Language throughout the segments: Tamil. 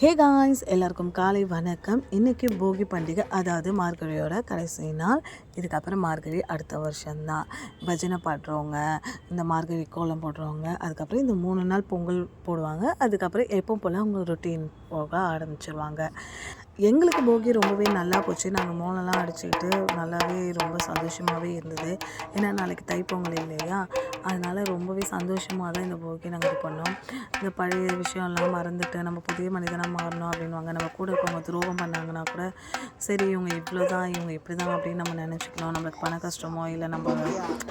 ஹே காய்ஸ், எல்லாருக்கும் காலை வணக்கம். இன்றைக்கி போகி பண்டிகை, அதாவது மார்கழியோட கடைசி நாள். இதுக்கப்புறம் மார்கழி அடுத்த வருஷம்தான். பஜனை பாடுறவங்க, இந்த மார்கழி கோலம் போடுறவங்க, அதுக்கப்புறம் இந்த 3 நாள் பொங்கல் போடுவாங்க. அதுக்கப்புறம் எப்போ போல் அவங்க ரொட்டீன் போக ஆரம்பிச்சிருவாங்க. எங்களுக்கு போகி ரொம்பவே நல்லா போச்சு. நாங்கள் மோளம்லாம் அடிச்சுக்கிட்டு நல்லாவே ரொம்ப சந்தோஷமாகவே இருந்தது. ஏன்னா நாளைக்கு தைப்பொங்கல் இல்லையா, அதனால் ரொம்பவே சந்தோஷமாக தான் இந்த போகி நாங்கள் இது பண்ணோம். இந்த பழைய விஷயம்லாம் மறந்துட்டு நம்ம புதிய மனிதனாக மாறணும் அப்படின்வாங்க. நம்ம கூட இருக்கவங்க துரோகம் பண்ணாங்கன்னா கூட சரி, இவங்க இவ்வளோ தான், இவங்க இப்படி தான் அப்படின்னு நம்ம நினச்சிக்கணும். நம்மளுக்கு பண கஷ்டமோ இல்லை நம்ம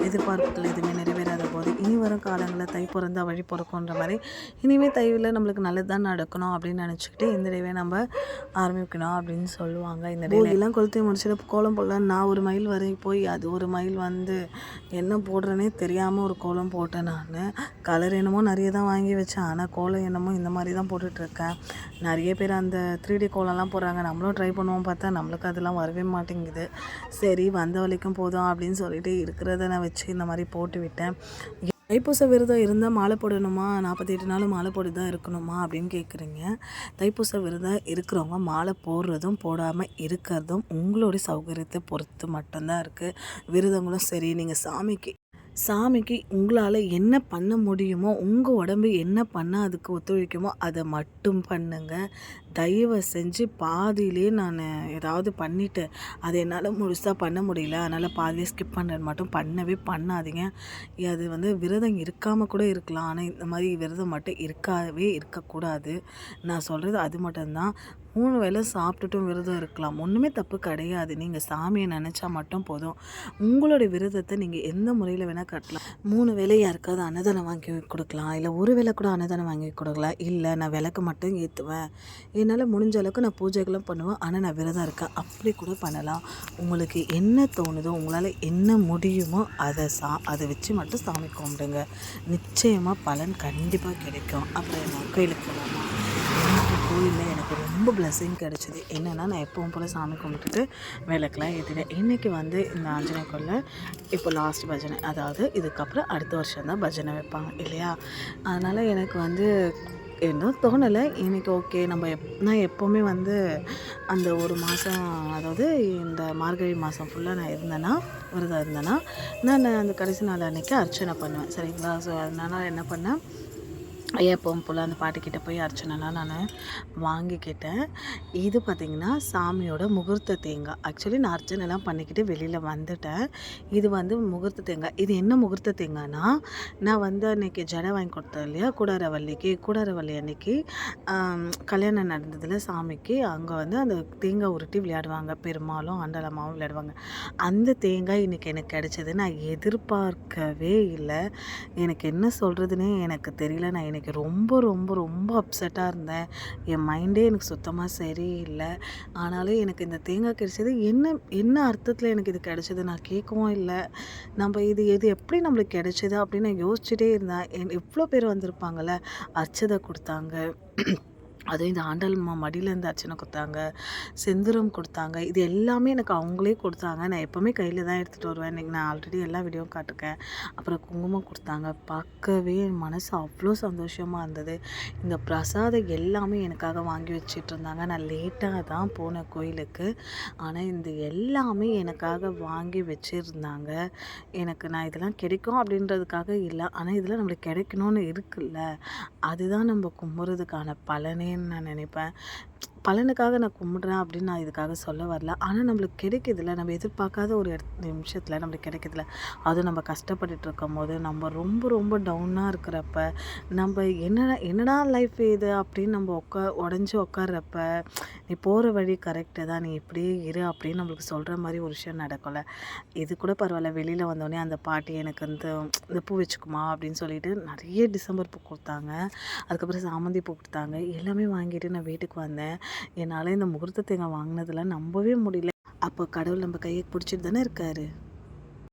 எதிர்பார்ப்புகள் எதுவுமே நிறைவேறாத போது இனி வரும் காலங்களில் தை பிறந்தா வழி பிறக்குன்ற மாதிரி இனிமேல் தைவில் நம்மளுக்கு நல்லது தான் நடக்கணும் அப்படின்னு நினச்சிக்கிட்டு இந்த டேவே நம்ம ஆரம்பிக்கணும் அப்படின்னு சொல்லுவாங்க. இந்த டேலாம் கொளுத்தி முடிச்சுட்டு கோலம் போடலாம். நான் ஒரு மைல் வரை போய் அது ஒரு மைல் வந்து என்ன போடுறேனே தெரியாமல் ஒரு கோலம் போட்டேன். நான் கலர் என்னமோ நிறைய தான் வாங்கி வச்சேன், ஆனால் கோலம் என்னமோ இந்த மாதிரி தான் போட்டுட்ருக்கேன். நிறைய பேர் அந்த 3D கோலம்லாம் போடுறாங்க. நம்மளும் ட்ரை பண்ணுவோம், பார்த்தா நம்மளுக்கு அதெல்லாம் வரவே மாட்டேங்குது. சரி, வந்த வரைக்கும் போதும் அப்படின்னு சொல்லிட்டு இருக்கிறத நான் வச்சு இந்த மாதிரி போட்டு விட்டேன். தைப்பூச விரதம் இருந்தால் மாலை போடணுமா, 48 நாள் மாலை போட்டு தான் இருக்கணுமா அப்படின்னு கேட்குறீங்க. தைப்பூச விரதம் இருக்கிறவங்க மாலை போடுறதும் போடாமல் இருக்கிறதும் உங்களுடைய சௌகரியத்தை பொறுத்து மட்டும்தான் இருக்குது. விரதங்களும் சரி, நீங்கள் சாமிக்கு உங்களால் என்ன பண்ண முடியுமோ, உங்கள் உடம்பு என்ன பண்ணால் அதுக்கு ஒத்துழைக்குமோ அதை மட்டும் பண்ணுங்கள். தயவு செஞ்சு பாதியிலே நான் ஏதாவது பண்ணிவிட்டு அதை என்னால் முழுசாக பண்ண முடியல, அதனால் பாதியிலே ஸ்கிப் பண்ணுறது மட்டும் பண்ணவே பண்ணாதீங்க. அது வந்து விரதம் இருக்காமல் கூட இருக்கலாம், ஆனால் இந்த மாதிரி விரதம் மட்டும் இருக்கக்கூடாது. நான் சொல்கிறது அது மட்டும்தான். 3 வேளை சாப்பிட்டுட்டும் விரதம் இருக்கலாம், ஒன்றுமே தப்பு கிடையாது. நீங்கள் சாமியை நினச்சா மட்டும் போதும். உங்களுடைய விரதத்தை நீங்கள் எந்த முறையில் வேணால் கட்டலாம். 3 வேளை யாருக்காவது அன்னதானம் வாங்கி கொடுக்கலாம், இல்லை ஒரு வேளை கூட அன்னதானம் வாங்கி கொடுக்கலாம். இல்லை நான் விளக்கு மட்டும் ஏற்றுவேன், என்னால் முடிஞ்ச அளவுக்கு நான் பூஜைகளும் பண்ணுவேன், ஆனால் நான் விரதம் இருக்கேன், அப்படி கூட பண்ணலாம். உங்களுக்கு என்ன தோணுதோ, உங்களால் என்ன முடியுமோ அதை வச்சு மட்டும் சாமி கும்பிடுங்க. நிச்சயமாக பலன் கண்டிப்பாக கிடைக்கும். அப்புறம் என்ன கோயிலுக்கு போகலாமா? கோயிலில் எனக்கு ரொம்ப பிளெஸ்ஸிங் கிடச்சிது. என்னென்னா, நான் எப்பவும் போல் சாமி கும்பிட்டுட்டு விளக்கெலாம் ஏற்றிட்டேன். இன்றைக்கி வந்து இந்த ஆஞ்சநேய கோயிலில் இப்போ லாஸ்ட் பஜனை, அதாவது இதுக்கப்புறம் அடுத்த வருஷம் தான் பஜனை வைப்பாங்க இல்லையா. அதனால் எனக்கு வந்து இன்னும் தோணலை. எனக்கு ஓகே, நான் எப்போவுமே வந்து அந்த ஒரு மாதம், அதாவது இந்த மார்கழி மாதம் ஃபுல்லாக நான் விரதம் இருந்தேன்னா நான் அந்த கடைசி நாள் அன்றைக்கி அர்ச்சனை பண்ணுவேன், சரிங்களா. ஸோ அதனால் என்ன பண்ணேன், எப்பவும் போல் அந்த பாட்டிக்கிட்ட போய் அர்ச்சனைலாம் நான் வாங்கிக்கிட்டேன். இது பார்த்திங்கன்னா சாமியோட முகூர்த்த தேங்காய். ஆக்சுவலி நான் அர்ச்சனைலாம் பண்ணிக்கிட்டு வெளியில் வந்துட்டேன். இது வந்து முகூர்த்த தேங்காய். இது என்ன முகூர்த்த தேங்காய்னா, நான் வந்து அன்றைக்கி ஜடை வாங்கி கொடுத்தேன் இல்லையா, கூடாரவள்ளி அன்னைக்கு கல்யாணம் நடந்ததில் சாமிக்கு அங்கே வந்து அந்த தேங்காய் உருட்டி விளையாடுவாங்க, பெருமாளும் ஆண்டலம்மாவும் விளையாடுவாங்க. அந்த தேங்காய் இன்றைக்கி எனக்கு கிடச்சிது. நான் எதிர்பார்க்கவே இல்லை. எனக்கு என்ன சொல்கிறதுனே எனக்கு தெரியல. நான் எனக்கு ரொம்ப ரொம்ப ரொம்ப அப்செட்டாக இருந்தேன். என் மைண்டே எனக்கு சுத்தமாக சரியில்லை. ஆனாலும் எனக்கு இந்த தேங்காய் கிடைச்சது என்ன அர்த்தத்தில் எனக்கு இது கிடைச்சது நான் கேட்கவும் இல்லை. இது எப்படி நம்மளுக்கு கிடைச்சது அப்படின்னு நான் யோசிச்சுட்டே இருந்தேன். எவ்வளோ பேர் வந்திருப்பாங்கள்ல, அர்ச்சதை கொடுத்தாங்க, அதுவும் இந்த ஆண்டாள்மா மடியிலேருந்து அர்ச்சனை கொடுத்தாங்க, செந்தூரம் கொடுத்தாங்க. இது எல்லாமே எனக்கு அவங்களே கொடுத்தாங்க. நான் எப்போவுமே கையில் தான் எடுத்துகிட்டு வருவேன். இன்றைக்கி நான் ஆல்ரெடி எல்லா வீடியோவும் காட்டிருக்கேன். அப்புறம் குங்குமம் கொடுத்தாங்க. பார்க்கவே என் மனசு அவ்வளோ சந்தோஷமாக இருந்தது. இந்த பிரசாதம் எல்லாமே எனக்காக வாங்கி வச்சிட்டு இருந்தாங்க. நான் லேட்டாக தான் போனேன் கோயிலுக்கு, ஆனால் இந்த எல்லாமே எனக்காக வாங்கி வச்சுருந்தாங்க. நான் இதெல்லாம் கிடைக்கும் அப்படின்றதுக்காக இல்லை, ஆனால் இதெல்லாம் நம்மளுக்கு கிடைக்கணும்னு இருக்குல்ல, அதுதான் நம்ம கும்புறதுக்கான பலனே நான் நினைப்பேன். பலனுக்காக நான் கும்பிட்றேன் அப்படின்னு நான் இதுக்காக சொல்ல வரல. ஆனால் நம்மளுக்கு கிடைக்கிதில்ல, நம்ம எதிர்பார்க்காத ஒரு நிமிஷத்தில் நம்மளுக்கு கிடைக்கிதில்ல, அதுவும் நம்ம கஷ்டப்பட்டுட்டு இருக்கும் போது, நம்ம ரொம்ப ரொம்ப டவுனாக இருக்கிறப்ப, நம்ம என்னடா லைஃப் இது அப்படின்னு நம்ம உடஞ்சி உட்கார்றப்ப, நீ போகிற வழி கரெக்டு தான், நீ இப்படியே இரு அப்படின்னு நம்மளுக்கு சொல்கிற மாதிரி ஒரு விஷயம் நடக்கலை. இது கூட பரவாயில்ல. வெளியில் வந்தோடனே அந்த பாட்டி எனக்கு இந்த பூ வச்சுக்குமா அப்படின்னு சொல்லிட்டு நிறைய டிசம்பர் பூ கொடுத்தாங்க. அதுக்கப்புறம் சாமந்தி பூ கொடுத்தாங்க. எல்லாமே வாங்கிட்டு நான் வீட்டுக்கு வந்தேன். என்னால் இந்த முகூர்த்த தேங்காய் வாங்கினதில் நம்பவே முடியல. அப்போ கடவுள் நம்ம கையை பிடிச்சிட்டு தானே இருக்காரு.